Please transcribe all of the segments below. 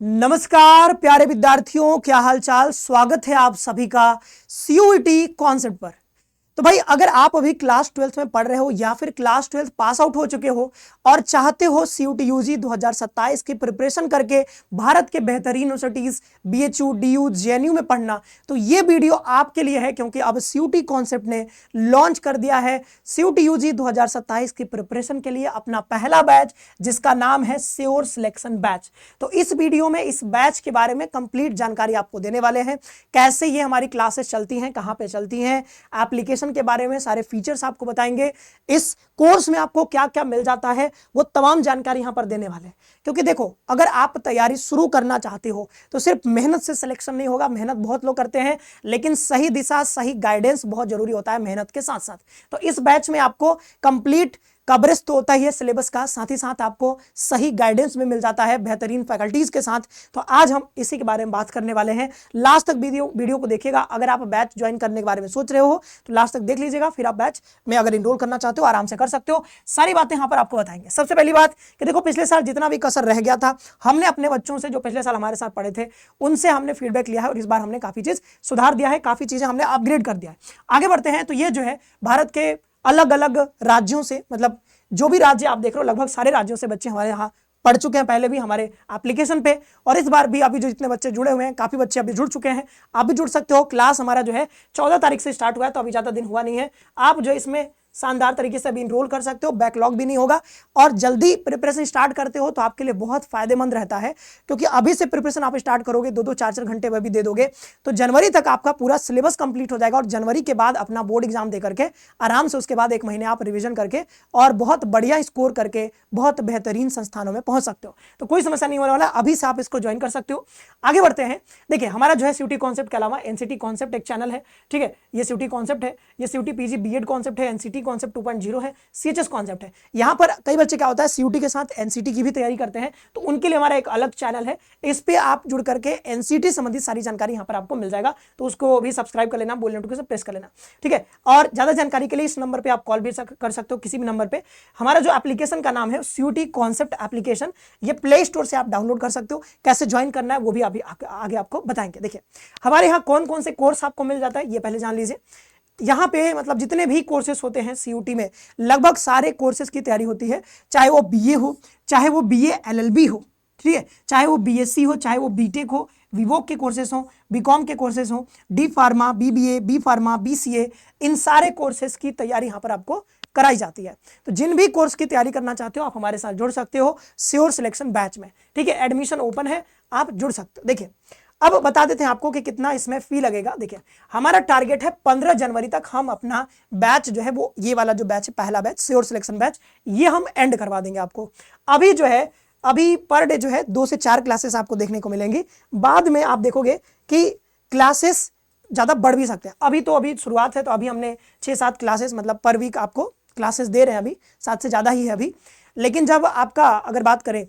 नमस्कार प्यारे विद्यार्थियों, क्या हाल चाल। स्वागत है आप सभी का सीयूईटी कॉन्सेप्ट पर। तो भाई, अगर आप अभी क्लास 12th में पढ़ रहे हो या फिर क्लास 12th पास आउट हो चुके हो और चाहते हो सीयूटी यूजी 2027 की प्रिपरेशन करके भारत के बेहतरीन यूनिवर्सिटीज बीएचयू, डीयू, जेएनयू में पढ़ना, तो ये वीडियो आपके लिए है, क्योंकि अब सीयूटी कॉन्सेप्ट ने लॉन्च कर दिया है सीयूटी यूजी 2027 की प्रिपरेशन के लिए अपना पहला बैच, जिसका नाम है श्योर सिलेक्शन बैच। तो इस वीडियो में इस बैच के बारे में कंप्लीट जानकारी आपको देने वाले हैं, कैसे ये हमारी क्लासेस चलती हैं, कहां पे चलती हैं, एप्लीकेशन के बारे में सारे फीचर्स आपको बताएंगे। इस कोर्स में आपको क्या क्या मिल जाता है वो तमाम जानकारी यहां पर देने वाले हैं। क्योंकि देखो, अगर आप तैयारी शुरू करना चाहते हो तो सिर्फ मेहनत से सिलेक्शन नहीं होगा। मेहनत बहुत लोग करते हैं, लेकिन सही दिशा, सही गाइडेंस बहुत जरूरी होता है मेहनत के साथ साथ। तो इस बैच में आपको कंप्लीट कवरेज तो होता ही है सिलेबस का, साथ ही साथ आपको सही गाइडेंस में मिल जाता है बेहतरीन फैकल्टीज के साथ। तो आज हम इसी के बारे में बात करने वाले हैं। लास्ट तक वीडियो को देखिएगा। अगर आप बैच ज्वाइन करने के बारे में सोच रहे हो तो लास्ट तक देख लीजिएगा, फिर आप बैच में अगर इनरोल करना चाहते हो आराम से कर सकते हो। सारी बातें यहां पर आपको बताएंगे। सबसे पहली बात कि देखो, पिछले साल जितना भी कसर रह गया था, हमने अपने बच्चों से जो पिछले साल हमारे साथ पढ़े थे उनसे हमने फीडबैक लिया है और इस बार हमने काफी चीज सुधार दिया है, काफी चीजें हमने अपग्रेड कर दिया है। आगे बढ़ते हैं। तो ये जो है भारत के अलग अलग राज्यों से, मतलब जो भी राज्य आप देख रहे हो लगभग सारे राज्यों से बच्चे हमारे यहाँ पढ़ चुके हैं पहले भी हमारे एप्लीकेशन पे, और इस बार भी अभी जो जितने बच्चे जुड़े हुए हैं, काफी बच्चे अभी जुड़ चुके हैं। आप भी जुड़ सकते हो। क्लास हमारा जो है 14 तारीख से स्टार्ट हुआ है, तो अभी ज्यादा दिन हुआ नहीं है। आप जो इसमें शानदार तरीके से अभी इनरोल कर सकते हो, बैकलॉग भी नहीं होगा, और जल्दी प्रिपरेशन स्टार्ट करते हो तो आपके लिए बहुत फायदेमंद रहता है। क्योंकि अभी से प्रिपरेशन आप स्टार्ट करोगे, 2-2 4-4 घंटे वह भी दे दोगे, तो जनवरी तक आपका पूरा सिलेबस कंप्लीट हो जाएगा, और जनवरी के बाद अपना बोर्ड एग्जाम दे करके आराम से उसके बाद 1 महीने आप रिविजन करके और बहुत बढ़िया स्कोर करके बहुत बेहतरीन संस्थानों में पहुंच सकते हो। तो कोई समस्या नहीं होने वाला, अभी से आप इसको ज्वाइन कर सकते हो। आगे बढ़ते हैं। देखिए, हमारा जो है सीयूटी कॉन्सेप्ट के अलावा एनसीटी कॉन्सेप्ट एक चैनल है, ठीक है। ये सीयूटी कॉन्सेप्ट है, ये सीयूटी पीजी बीएड कॉन्सेप्ट है, एनसीटी कॉन्सेप्ट 2.0 है, सीएचएस कॉन्सेप्ट है। यहां पर कई बच्चे क्या होता है, सीयूटी के साथ एनसीटी की भी तैयारी करते हैं, तो उनके लिए हमारा एक अलग चैनल है। इस पे आप जुड़ करके एनसीटी संबंधित सारी जानकारी यहां पर आपको मिल जाएगा, तो उसको भी सब्सक्राइब कर लेना, बोल नोटिफिकेशन प्रेस कर लेना, ठीक है। और ज्यादा जानकारी के लिए इस नंबर पे आप कॉल भी कर सकते हो, किसी भी नंबर पे। हमारा जो एप्लीकेशन का नाम है सीयूटी कॉन्सेप्ट एप्लीकेशन, ये प्ले स्टोर से आप डाउनलोड कर सकते हो। कैसे ज्वाइन करना है वो भी अभी आगे आपको बताएंगे। देखिए, हमारे यहाँ कौन कौन से कोर्स आपको मिल जाता है ये पहले जान लीजिए। यहाँ पे मतलब जितने भी कोर्सेस होते हैं सीयूटी में, लगभग सारे कोर्सेज की तैयारी होती है, चाहे वो बीए हो, चाहे वो बीए एलएलबी हो, ठीक है, चाहे वो बीएससी हो, चाहे वो बीटेक हो, विवोक के कोर्सेज हो, बीकॉम के कोर्सेज हो, D pharma, BBA, B pharma, BCA, इन सारे कोर्सेज की तैयारी यहाँ पर आपको कराई जाती है। तो जिन भी कोर्स की तैयारी करना चाहते हो आप हमारे साथ जुड़ सकते हो श्योर सिलेक्शन बैच में, ठीक है। एडमिशन ओपन है, आप जुड़ सकते हो। देखिए, अब बता देते हैं आपको कि कितना इसमें फी लगेगा। देखिए, हमारा टारगेट है 15 जनवरी तक हम अपना बैच जो है, वो ये वाला जो बैच है, पहला बैच श्योर सिलेक्शन बैच, ये हम एंड करवा देंगे आपको। अभी जो है, अभी पर डे जो है 2 से 4 क्लासेस आपको देखने को मिलेंगी। बाद में आप देखोगे कि क्लासेस ज़्यादा बढ़ भी सकते हैं। अभी शुरुआत है, तो अभी हमने 6-7 क्लासेस मतलब पर वीक आपको क्लासेस दे रहे हैं। अभी 7 से ज़्यादा ही है अभी। लेकिन जब आपका अगर बात करें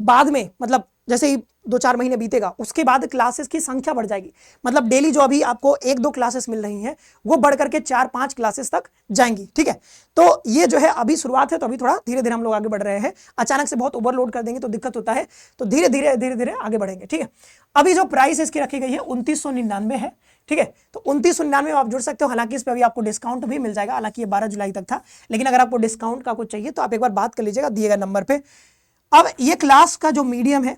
बाद में, मतलब जैसे ही 2-4 महीने बीतेगा, उसके बाद क्लासेस की संख्या बढ़ जाएगी। मतलब डेली जो अभी आपको 1-2 क्लासेस मिल रही हैं, वो बढ़ करके 4-5 क्लासेस तक जाएंगी, ठीक है। तो ये जो है अभी शुरुआत है, तो अभी थोड़ा धीरे धीरे हम लोग आगे बढ़ रहे हैं। अचानक से बहुत ओवरलोड कर देंगे तो दिक्कत होता है, तो धीरे धीरे आगे बढ़ेंगे, ठीक है। अभी जो प्राइस इसकी रखी गई है 2999 है, ठीक है। तो 2999 में आप जुड़ सकते हो। हालांकि इस पर अभी आपको डिस्काउंट भी मिल जाएगा, हालांकि ये 12 जुलाई तक था, लेकिन अगर आपको डिस्काउंट का कुछ चाहिए तो आप एक बार बात कर लीजिएगा दिए गए नंबर पे। अब ये क्लास का जो मीडियम है,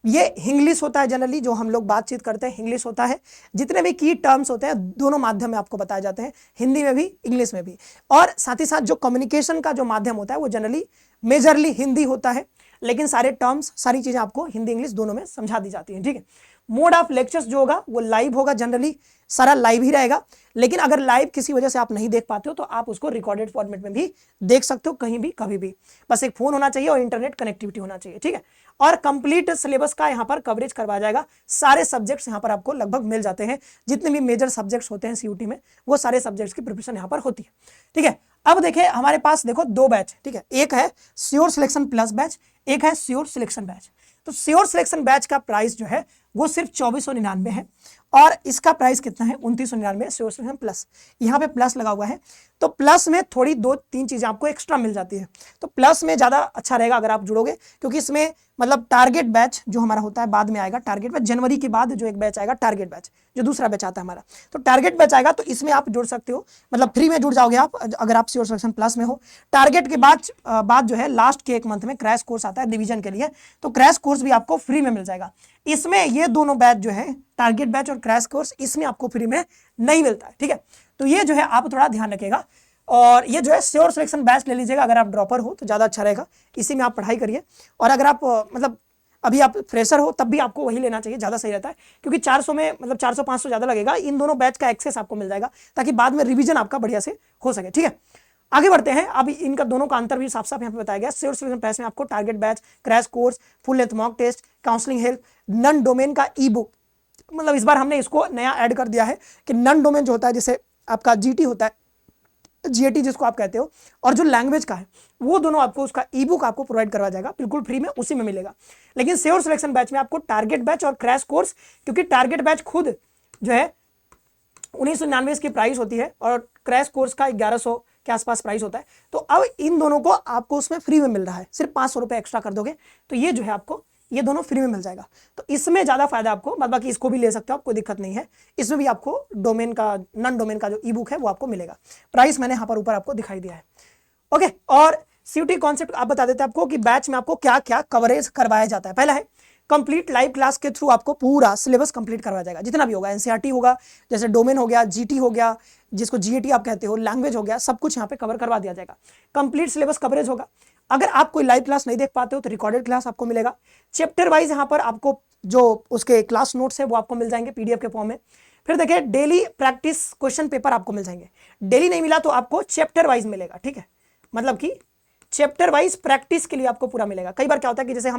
ये इंग्लिश होता है। जनरली जो हम लोग बातचीत करते हैं इंग्लिश होता है। जितने भी की टर्म्स होते हैं दोनों माध्यम में आपको बताए जाते हैं, हिंदी में भी इंग्लिश में भी। और साथ ही साथ जो कम्युनिकेशन का जो माध्यम होता है वो जनरली मेजरली हिंदी होता है, लेकिन सारे टर्म्स, सारी चीजें आपको हिंदी इंग्लिश दोनों में समझा दी जाती हैं, ठीक है। मोड ऑफ लेक्चर्स जो होगा वो लाइव होगा, जनरली सारा लाइव ही रहेगा। लेकिन अगर लाइव किसी वजह से आप नहीं देख पाते हो तो आप उसको रिकॉर्डेड फॉर्मेट में भी देख सकते हो, कहीं भी कभी भी। बस एक फोन होना चाहिए और इंटरनेट कनेक्टिविटी होना चाहिए, ठीक है। और कंप्लीट सिलेबस का यहाँ पर कवरेज करवाया जाएगा। सारे सब्जेक्ट्स यहाँ पर आपको लगभग मिल जाते हैं। जितने भी मेजर सब्जेक्ट्स होते हैं सीयूटी में, वो सारे सब्जेक्ट्स की प्रिपरेशन यहाँ पर होती है, ठीक है। अब देखिए, हमारे पास देखो 2 बैच, ठीक है। एक है श्योर सिलेक्शन प्लस बैच, एक है श्योर सिलेक्शन बैच। तो श्योर सिलेक्शन बैच का प्राइस जो है वो सिर्फ 2499 है, और इसका प्राइस कितना है 2999 श्योर सिलेक्शन प्लस, यहाँ पे प्लस लगा हुआ है। तो प्लस में थोड़ी 2-3 चीजें आपको एक्स्ट्रा मिल जाती है, तो प्लस में ज्यादा अच्छा रहेगा अगर आप जुड़ोगे, क्योंकि इसमें मतलब टारगेट बैच जो हमारा होता है बाद में आएगा, टारगेट बैच जनवरी के बाद जो एक बैच आएगा टारगेट बैच, जो दूसरा बैच आता है हमारा, तो टारगेट बैच आएगा, तो इसमें आप जुड़ सकते हो, मतलब फ्री में जुड़ जाओगे आप अगर आप श्योर सिलेक्शन प्लस में हो। टारगेट के बाद जो है लास्ट के 1 मंथ में क्रैश कोर्स आता है रिवीजन के लिए, तो क्रैश कोर्स भी आपको फ्री में मिल जाएगा। इसमें ये दोनों बैच जो है टारगेट बैच और क्रैश कोर्स, इसमें आपको फ्री में नहीं मिलता है, ठीक है। तो ये जो है आप थोड़ा ध्यान रखिएगा, और ये जो है श्योर सिलेक्शन बैच ले लीजिएगा अगर आप ड्रॉपर हो तो ज़्यादा अच्छा रहेगा, इसी में आप पढ़ाई करिए। और अगर आप मतलब अभी आप फ्रेशर हो तब भी आपको वही लेना चाहिए, ज़्यादा सही रहता है, क्योंकि 400 में मतलब 400-500 ज़्यादा लगेगा, इन दोनों बैच का एक्सेस आपको मिल जाएगा ताकि बाद में रिवीजन आपका बढ़िया से हो सके, ठीक है। आगे बढ़ते हैं, अब इनका दोनों का अंतर भी साफ साफ यहाँ पे बताया गया। श्योर सिलेक्शन बैच में आपको target batch, crash course, full length mock test, counselling help, non domain का ई बुक, मतलब इस बार हमने इसको नया ऐड कर दिया है कि नन डोमेन जो होता है, जैसे आपका जीटी होता है, जीएटी जिसको आप कहते हो, और जो लैंग्वेज का है, वो दोनों आपको उसका ई बुक आपको प्रोवाइड करवा जाएगा बिल्कुल फ्री में, उसी में मिलेगा। लेकिन श्योर सिलेक्शन बैच में आपको टारगेट बैच और क्रैश कोर्स, क्योंकि टारगेट बैच खुद जो है 1999 की प्राइस होती है और क्रैश कोर्स का 1100 के आसपास प्राइस होता है, तो अब इन दोनों को आपको उसमें फ्री में मिल रहा है, सिर्फ 500 रुपये एक्स्ट्रा कर दोगे तो ये जो है आपको ये दोनों फ्री में मिल जाएगा। तो इसमें ज़्यादा फायदा आपको, मतलब बाकी इसको भी ले सकते हो आप, कोई दिक्कत नहीं है, इसमें भी आपको डोमेन का, नन डोमेन का जो ई बुक है वो आपको मिलेगा। प्राइस मैंने यहाँ पर ऊपर आपको दिखाई दिया है, ओके। और सीयूटी कॉन्सेप्ट आप बता देते हैं आपको कि बैच में आपको क्या क्या कवरेज करवाया जाता है। पहला है कंप्लीट लाइव क्लास के थ्रू आपको पूरा सिलेबस कंप्लीट करवाया जाएगा, जितना भी होगा, एनसीईआरटी होगा, जैसे डोमेन हो गया, जीटी हो गया, जिसको जीएटी आप कहते हो, लैंग्वेज हो गया, सब कुछ यहाँ पे कवर करवा दिया जाएगा। कंप्लीट सिलेबस कवरेज होगा। अगर आप कोई लाइव क्लास नहीं देख पाते हो तो रिकॉर्डेड क्लास आपको मिलेगा। चैप्टर वाइज यहाँ पर आपको जो उसके क्लास नोट्स है वो आपको मिल जाएंगे पीडीएफ के फॉर्म में। फिर देखिए डेली प्रैक्टिस क्वेश्चन पेपर आपको मिल जाएंगे, डेली नहीं मिला तो आपको चैप्टर वाइज मिलेगा, ठीक है, मतलब कि चैप्टर वाइज प्रैक्टिस के लिए आपको पूरा मिलेगा। कई बार क्या होता है कि जैसे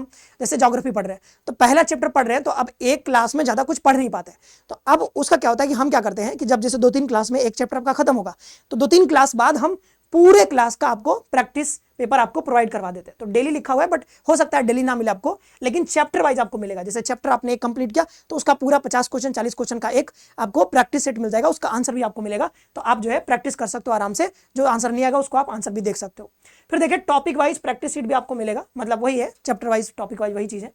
ज्योग्राफी पढ़ रहे हैं तो पहला चैप्टर पढ़ रहे हैं, तो अब एक क्लास में ज्यादा कुछ पढ़ नहीं पाते, तो अब उसका क्या होता है कि हम क्या करते हैं कि जब जैसे 2-3 क्लास में एक चैप्टर आपका खत्म होगा, तो 2-3 क्लास बाद हम पूरे क्लास का आपको प्रैक्टिस पेपर आपको प्रोवाइड करवा देते हैं। तो डेली लिखा हुआ है, बट हो सकता है डेली ना मिले आपको, लेकिन चैप्टर वाइज आपको मिलेगा। जैसे चैप्टर आपने एक कंप्लीट किया तो उसका पूरा 50 क्वेश्चन 40 क्वेश्चन का एक आपको प्रैक्टिस सेट मिल जाएगा, उसका आंसर भी आपको मिलेगा, तो आप जो है प्रैक्टिस कर सकते हो आराम से, जो आंसर नहीं आएगा उसको आप आंसर भी देख सकते हो। फिर देखिए टॉपिक वाइज प्रैक्टिस शीट भी आपको मिलेगा, मतलब वही है चैप्टर वाइज टॉपिक वाइज वही चीज है।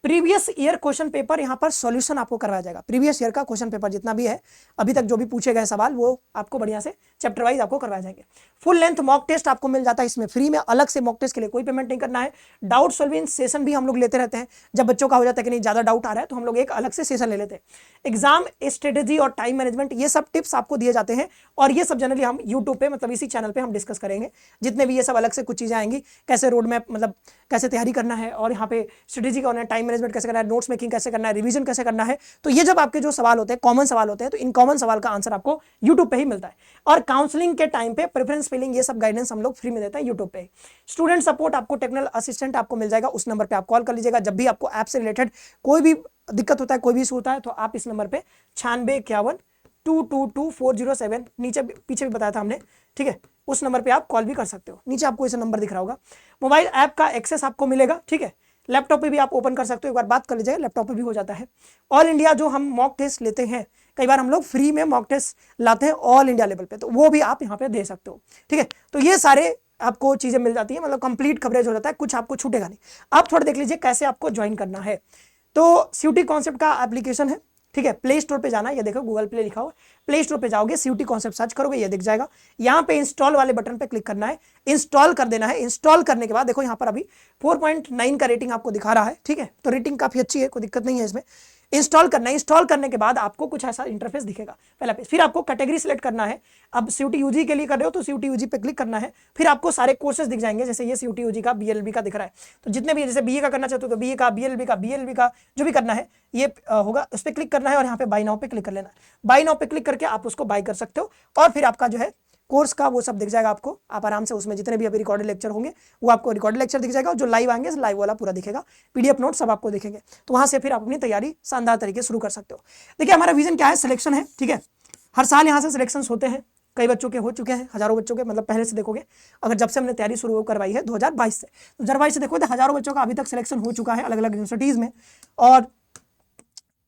प्रीवियस ईयर क्वेश्चन पेपर यहाँ पर सॉल्यूशन आपको करवाया जाएगा, प्रीवियस ईयर का क्वेश्चन पेपर जितना भी है अभी तक जो भी पूछे गए सवाल वो आपको बढ़िया से चैप्टर वाइज आपको करवाए जाएंगे। फुल लेंथ मॉक टेस्ट आपको मिल जाता है इसमें फ्री में, अलग से मॉक टेस्ट के लिए कोई पेमेंट नहीं करना है। डाउट सॉल्विंग सेशन भी हम लोग लेते रहते हैं, जब बच्चों का हो जाता है कि नहीं ज्यादा डाउट आ रहा है तो हम लोग एक अलग से सेशन ले लेते हैं। एग्जाम स्ट्रेटेजी और टाइम मैनेजमेंट, ये सब टिप्स आपको दिए जाते हैं, और ये सब जनरली हम यूट्यूब पे मतलब इसी चैनल पे हम डिस्कस करेंगे, जितने भी ये सब अलग से कुछ चीजें आएंगी, कैसे रोड मैप मतलब कैसे तैयारी करना है, और यहाँ पे स्ट्रेटेजी का होना है, टाइम मैनेजमेंट कैसे करना है, नोट्स मेकिंग कैसे करना है, रिवीजन कैसे करना है। तो ये जब आपके जो सवाल होते हैं कॉमन सवाल होते हैं, तो इन कॉमन सवाल का आंसर आपको यूट्यूब पे ही मिलता है। और काउंसलिंग के टाइम पे प्रेफरेंस फिलिंग ये सब गाइडेंस हम लोग फ्री में देते हैं यूट्यूब पे। स्टूडेंट सपोर्ट आपको टेक्निकल असिस्टेंट आपको मिल जाएगा, उस नंबर पे आप कॉल कर लीजिएगा जब भी आपको ऐप से रिलेटेड कोई भी दिक्कत होता है, कोई भी इशू होता है, तो आप इस नंबर पे 9651222407 नीचे पीछे भी बताया था हमने, ठीक है, उस नंबर पे आप कॉल भी कर सकते हो। नीचे आपको ऐसा नंबर दिख रहा होगा। मोबाइल ऐप का एक्सेस आपको मिलेगा, ठीक है, लैपटॉप पे भी आप ओपन कर सकते हो, एक बार बात कर लीजिएगा, लैपटॉप पे भी हो जाता है। ऑल इंडिया जो हम मॉक टेस्ट लेते हैं, कई बार हम लोग फ्री में मॉक टेस्ट लाते हैं ऑल इंडिया लेवल पे, तो वो भी आप यहाँ पे दे सकते हो, ठीक है। तो ये सारे आपको चीजें मिल जाती है, मतलब कंप्लीट कवरेज हो जाता है, कुछ आपको छूटेगा नहीं। आप थोड़ा देख लीजिए कैसे आपको ज्वाइन करना है। तो सीयूटी कॉन्सेप्ट का एप्लीकेशन है, ठीक है, प्ले स्टोर पे जाना है, ये देखो गूगल प्ले लिखा हुआ, प्ले स्टोर पे जाओगे, सीयूटी कॉन्सेप्ट सर्च करोगे, ये दिख जाएगा। यहाँ पे इंस्टॉल वाले बटन पे क्लिक करना है, इंस्टॉल कर देना है। इंस्टॉल करने के बाद देखो यहाँ पर अभी 4.9 का रेटिंग आपको दिखा रहा है, ठीक है, तो रेटिंग काफी अच्छी है, कोई दिक्कत नहीं है इसमें। इंस्टॉल करना है, इंस्टॉल करने के बाद आपको कुछ ऐसा इंटरफेस दिखेगा पहला पेज, फिर आपको कैटेगरी सिलेक्ट करना है। अब सीयूटी यूजी के लिए कर रहे हो तो सीयूटी यूजी पे क्लिक करना है, फिर आपको सारे कोर्सेज दिख जाएंगे, जैसे ये सीयूटी यूजी का बीएलबी का दिख रहा है, तो जितने भी जैसे बीए का करना चाहते हो तो बीए का, बीएलबी का जो भी करना है ये होगा, उस पर क्लिक करना है और यहाँ पे बाय नाउ पे क्लिक कर लेना है। बाय नाउ पे क्लिक करके आप उसको बाय कर सकते हो, और फिर आपका जो है कोर्स का वो सब दिख जाएगा आपको, आप आराम से उसमें जितने भी अभी रिकॉर्डेड लेक्चर होंगे वो आपको रिकॉर्डेड लेक्चर दिख जाएगा, और जो लाइव आएंगे लाइव वाला पूरा दिखेगा, पीडीएफ नोट सब आपको दिखेंगे, तो वहां से फिर आप अपनी तैयारी शानदार तरीके से शुरू कर सकते हो। देखिए हमारा विजन क्या है, सिलेक्शन है, ठीक है, हर साल यहाँ से सिलेक्शन होते हैं, कई बच्चों के हो चुके हैं, हजारों बच्चों के, मतलब पहले से देखोगे अगर जब से हमने तैयारी शुरू करवाई है 2022 से, तो 2022 से देखो तो हजारों बच्चों का अभी तक सिलेक्शन हो चुका है अलग अलग यूनिवर्सिटीज में। और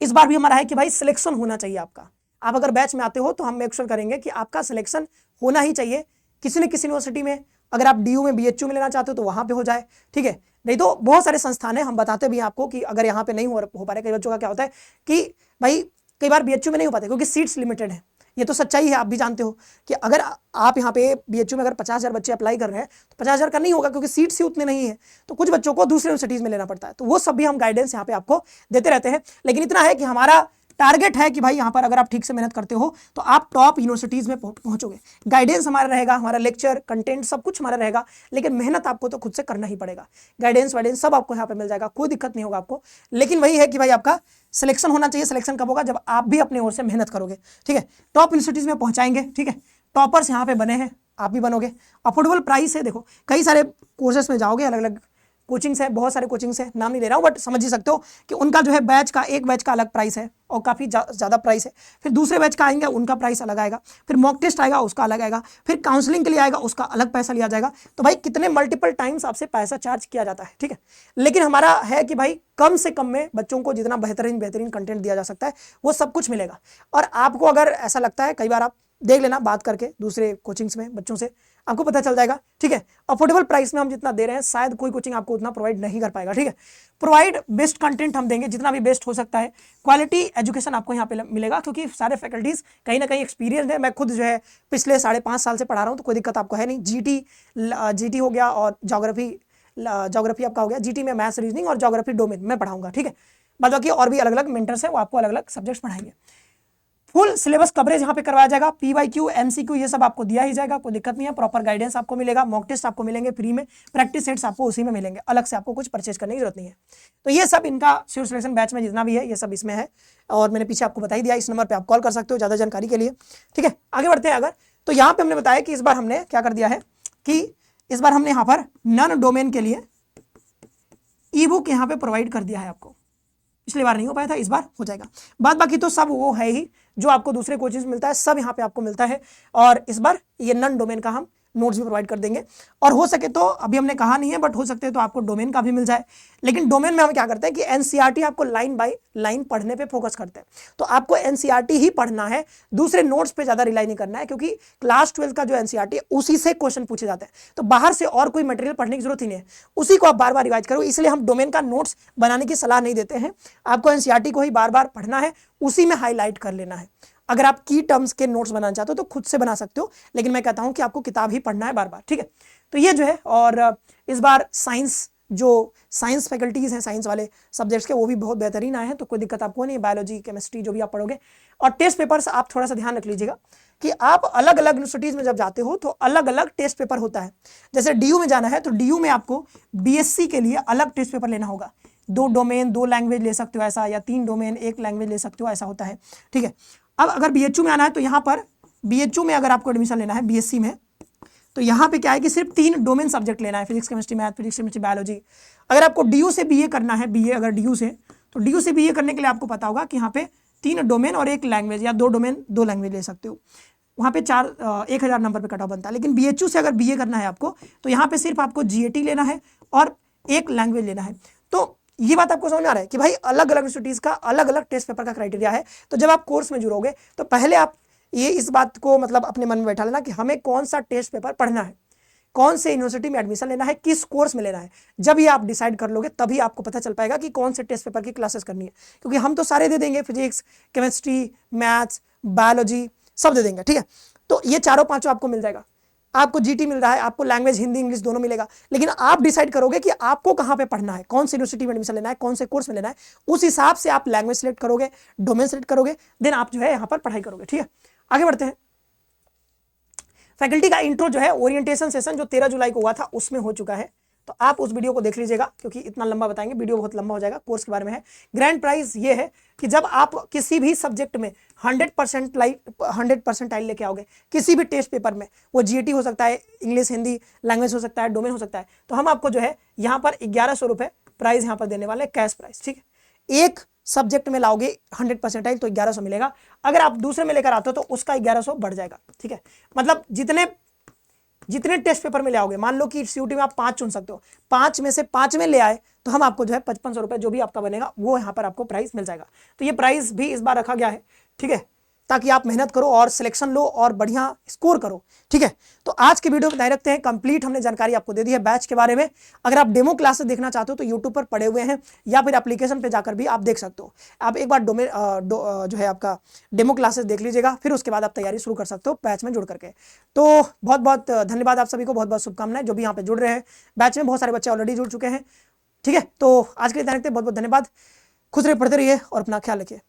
इस बार भी हमारा है कि भाई सिलेक्शन होना चाहिए आपका। आप अगर बैच में आते हो तो हम मेक श्योर करेंगे कि आपका सिलेक्शन होना ही चाहिए किसी न किसी यूनिवर्सिटी में। अगर आप डीयू में बीएचयू में लेना चाहते हो तो वहां पे हो जाए, ठीक है। नहीं तो बहुत सारे संस्थान है, हम बताते भी हैं आपको कि अगर यहाँ पे नहीं हो पा रहे, कई बच्चों का क्या होता है कि भाई कई बार बीएचयू में नहीं हो पाते क्योंकि सीट्स लिमिटेड है। ये तो सच्चाई है, आप भी जानते हो कि अगर आप यहाँ पे बीएचयू में अगर 50,000 बच्चे अप्लाई कर रहे हैं तो 50,000 का नहीं होगा क्योंकि सीट्स ही उतने नहीं है, तो कुछ बच्चों को दूसरे यूनिवर्सिटीज में लेना पड़ता है। तो वो सब भी हम गाइडेंस यहाँ पे आपको देते रहते हैं। लेकिन इतना है कि हमारा टारगेट है कि भाई यहाँ पर अगर आप ठीक से मेहनत करते हो तो आप टॉप यूनिवर्सिटीज में पहुंचोगे। गाइडेंस हमारा रहेगा, हमारा लेक्चर कंटेंट सब कुछ हमारा रहेगा, लेकिन मेहनत आपको तो खुद से करना ही पड़ेगा। गाइडेंस वाइडेंस सब आपको यहाँ पे मिल जाएगा, कोई दिक्कत नहीं होगा आपको। लेकिन वही है कि भाई आपका सिलेक्शन होना चाहिए। सिलेक्शन कब होगा? जब आप भी अपने ओर से मेहनत करोगे, ठीक है। टॉप यूनिवर्सिटीज में पहुंचाएंगे, ठीक है। टॉपर्स यहाँ पे बने हैं, आप भी बनोगे। अफोर्डेबल प्राइस है, देखो कई सारे कोर्सेस में जाओगे, अलग अलग कोचिंग्स है, बहुत सारे कोचिंग्स है, नाम नहीं ले रहा हूँ, बट समझ ही सकते हो कि उनका जो है बैच का, एक बैच का अलग प्राइस है और काफ़ी ज़्यादा प्राइस है। फिर दूसरे बैच का आएंगे, उनका प्राइस अलग आएगा। फिर मॉक टेस्ट आएगा, उसका अलग आएगा। फिर काउंसलिंग के लिए आएगा, उसका अलग पैसा लिया जाएगा। तो भाई कितने मल्टीपल टाइम्स आपसे पैसा चार्ज किया जाता है, ठीक है। लेकिन हमारा है कि भाई कम से कम में बच्चों को जितना बेहतरीन कंटेंट दिया जा सकता है वो सब कुछ मिलेगा। और आपको अगर ऐसा लगता है, कई बार आप देख लेना बात करके दूसरे कोचिंग्स में बच्चों से, आपको पता चल जाएगा, ठीक है। अफोर्डेबल प्राइस में हम जितना दे रहे हैं शायद कोई कोचिंग आपको उतना प्रोवाइड नहीं कर पाएगा, ठीक है। प्रोवाइड बेस्ट कंटेंट हम देंगे, जितना भी बेस्ट हो सकता है। क्वालिटी एजुकेशन आपको यहाँ पे मिलेगा क्योंकि सारे फैकल्टीज कहीं ना कहीं एक्सपीरियंस है। मैं खुद जो है पिछले 5.5 साल से पढ़ा रहा हूँ, तो कोई दिक्कत आपको है नहीं। जीटी हो गया और जोग्राफी आपका हो गया। जीटी में मैथ्स, रीजनिंग और जोग्राफी डोमेन मैं पढ़ाऊंगा, ठीक है। बाद बाकी और भी अलग अलग मेंटर्स हैं, वो आपको अलग अलग सब्जेक्ट्स पढ़ाएंगे। फुल सिलेबस कवरेज यहाँ पे करवाया जाएगा। पीवाईक्यू, एमसीक्यू ये सब आपको दिया ही जाएगा, कोई दिक्कत नहीं है। प्रॉपर गाइडेंस आपको मिलेगा, मॉक टेस्ट आपको मिलेंगे फ्री में, प्रैक्टिस सेट्स आपको उसी में मिलेंगे, अलग से आपको कुछ परचेज करने की जरूरत नहीं है। तो ये सब इनका सिविल सिलेक्शन बैच में जितना भी है ये सब इसमें है, और मैंने पीछे आपको बता ही दिया। इस नंबर पर आप कॉल कर सकते हो ज़्यादा जानकारी के लिए, ठीक है। आगे बढ़ते हैं। अगर तो यहाँ पे हमने बताया कि इस बार हमने क्या कर दिया है कि इस बार हमने यहाँ पर नॉन डोमेन के लिए ई बुक यहाँ पे प्रोवाइड कर दिया है आपको। पिछली बार नहीं हो पाया था, इस बार हो जाएगा। बाद बाकी तो सब वो है ही जो आपको दूसरे कोचिंग मिलता है, सब यहाँ पे आपको मिलता है। और इस बार ये नॉन डोमेन का हम नोट्स भी प्रोवाइड कर देंगे। और हो सके तो अभी हमने कहा नहीं है, बट हो सकते तो आपको डोमेन का भी मिल जाए। लेकिन डोमेन में हम क्या करते हैं कि एनसीईआरटी आपको लाइन बाय लाइन पढ़ने पे फोकस करते हैं। तो आपको एनसीईआरटी ही पढ़ना है, दूसरे नोट्स पे ज्यादा रिलाई नहीं करना है, क्योंकि क्लास 12 का जो एनसीईआरटी है उसी से क्वेश्चन पूछे जाते हैं। तो बाहर से और कोई मटेरियल पढ़ने की जरूरत ही नहीं है, उसी को आप बार बार रिवाइज करो। इसलिए हम डोमेन का नोट्स बनाने की सलाह नहीं देते हैं। आपको एनसीईआरटी को ही बार बार पढ़ना है, उसी में हाईलाइट कर लेना है। अगर आप की टर्म्स के नोट्स बनाना चाहते हो तो खुद से बना सकते हो, लेकिन मैं कहता हूं कि आपको किताब ही पढ़ना है बार बार, ठीक है। तो ये जो है, और इस बार साइंस, जो साइंस फैकल्टीज हैं साइंस वाले सब्जेक्ट्स के, वो भी बहुत बेहतरीन आए हैं, तो कोई दिक्कत आपको नहीं। बायोलॉजी, केमिस्ट्री जो भी आप पढ़ोगे। और टेस्ट पेपर्स आप थोड़ा सा ध्यान रख लीजिएगा कि आप अलग अलग यूनिवर्सिटीज में जब जाते हो तो अलग अलग टेस्ट पेपर होता है। जैसे डीयू में जाना है तो डीयू में आपको बीएससी के लिए अलग टेस्ट पेपर लेना होगा। 2 डोमेन 2 लैंग्वेज ले सकते हो ऐसा, या 3 डोमेन 1 लैंग्वेज ले सकते हो, ऐसा होता है, ठीक है। अब अगर बीएचयू में आना है तो यहाँ पर बीएचयू में अगर आपको एडमिशन लेना है बीएससी में, तो यहाँ पे क्या है कि सिर्फ 3 डोमेन सब्जेक्ट लेना है, physics chemistry math, physics chemistry biology. अगर आपको डीयू से बीए करना है, बीए अगर डीयू से, तो डीयू से बीए करने के लिए आपको पता होगा कि यहाँ पे 3 डोमेन और 1 लैंग्वेज, या 2 डोमेन 2 लैंग्वेज ले सकते हो। वहाँ पे 1000 नंबर पे कट ऑफ बनता है। लेकिन बीएचयू से अगर बीए करना है आपको, तो यहाँ पे सिर्फ आपको जीएटी लेना है और 1 लैंग्वेज लेना है। तो ये बात आपको समझ में आ रहा है कि भाई अलग अलग यूनिवर्सिटीज का अलग अलग टेस्ट पेपर का क्राइटेरिया है। तो जब आप कोर्स में जुड़ोगे तो पहले आप ये इस बात को मतलब अपने मन में बैठा लेना कि हमें कौन सा टेस्ट पेपर पढ़ना है, कौन से यूनिवर्सिटी में एडमिशन लेना है, किस कोर्स में लेना है। जब ये आप डिसाइड कर लोगे तभी आपको पता चल पाएगा कि कौन से टेस्ट पेपर की क्लासेस करनी है, क्योंकि हम तो सारे दे देंगे, फिजिक्स केमिस्ट्री मैथ्स बायोलॉजी सब दे देंगे, ठीक है। तो ये चारों पांचों आपको मिल जाएगा। आपको जीटी मिल रहा है, आपको लैंग्वेज हिंदी इंग्लिश दोनों मिलेगा, लेकिन आप डिसाइड करोगे कि आपको कहां पे पढ़ना है, कौन सी यूनिवर्सिटी में एडमिशन लेना है, कौन से कोर्स में लेना है। उस हिसाब से आप लैंग्वेज सेलेक्ट करोगे, डोमेन सेलेक्ट करोगे, देन आप जो है यहां पर पढ़ाई करोगे, ठीक है। आगे बढ़ते हैं। फैकल्टी का इंट्रो जो है, ओरिएंटेशन सेशन जो 13 जुलाई को हुआ था उसमें हो चुका है, तो आप उस वीडियो को देख लीजिएगा, क्योंकि इतना लंबा बताएंगे, वीडियो बहुत लंबा हो जाएगा। कोर्स के बारे में है। ग्रैंड प्राइज ये है कि जब आप किसी भी सब्जेक्ट में 100% लेके आओगे, किसी भी टेस्ट पेपर में, वो जीएटी हो सकता है, इंग्लिश हिंदी लैंग्वेज हो सकता है, डोमेन हो सकता है, तो हम आपको जो है यहाँ पर 1100 रुपये प्राइस यहाँ पर देने वाले, कैश प्राइस, ठीक है। एक सब्जेक्ट में लाओगे 100% तो 1100 मिलेगा। अगर आप दूसरे में लेकर आते हो तो उसका 1100 बढ़ जाएगा, ठीक है। मतलब जितने जितने टेस्ट पेपर में ले आओगे, मान लो कि सीयूटी में आप 5 चुन सकते हो, 5 में से 5 में ले आए तो हम आपको जो है 5500 रुपए जो भी आपका बनेगा वो यहाँ पर आपको प्राइस मिल जाएगा। तो ये प्राइस भी इस बार रखा गया है, ठीक है, ताकि आप मेहनत करो और सिलेक्शन लो और बढ़िया स्कोर करो, ठीक है। तो आज के वीडियो में रखते हैं कंप्लीट, हमने जानकारी आपको दे दी है बैच के बारे में। अगर आप डेमो क्लासेस देखना चाहते हो तो यूट्यूब पर पड़े हुए हैं या फिर एप्लीकेशन पे जाकर भी आप देख सकते हो। आप एक बार जो है आपका डेमो क्लासेस देख लीजिएगा, फिर उसके बाद आप तैयारी शुरू कर सकते हो बैच में जुड़ करके। तो बहुत बहुत धन्यवाद आप सभी को, बहुत बहुत शुभकामनाएं जो भी यहाँ पे जुड़ रहे हैं बैच में। बहुत सारे बच्चे ऑलरेडी जुड़ चुके हैं, ठीक है। तो आज के लिए इतना रखते हैं, बहुत बहुत धन्यवाद। खुश रहिए, पढ़ते रहिए और अपना ख्याल रखिए।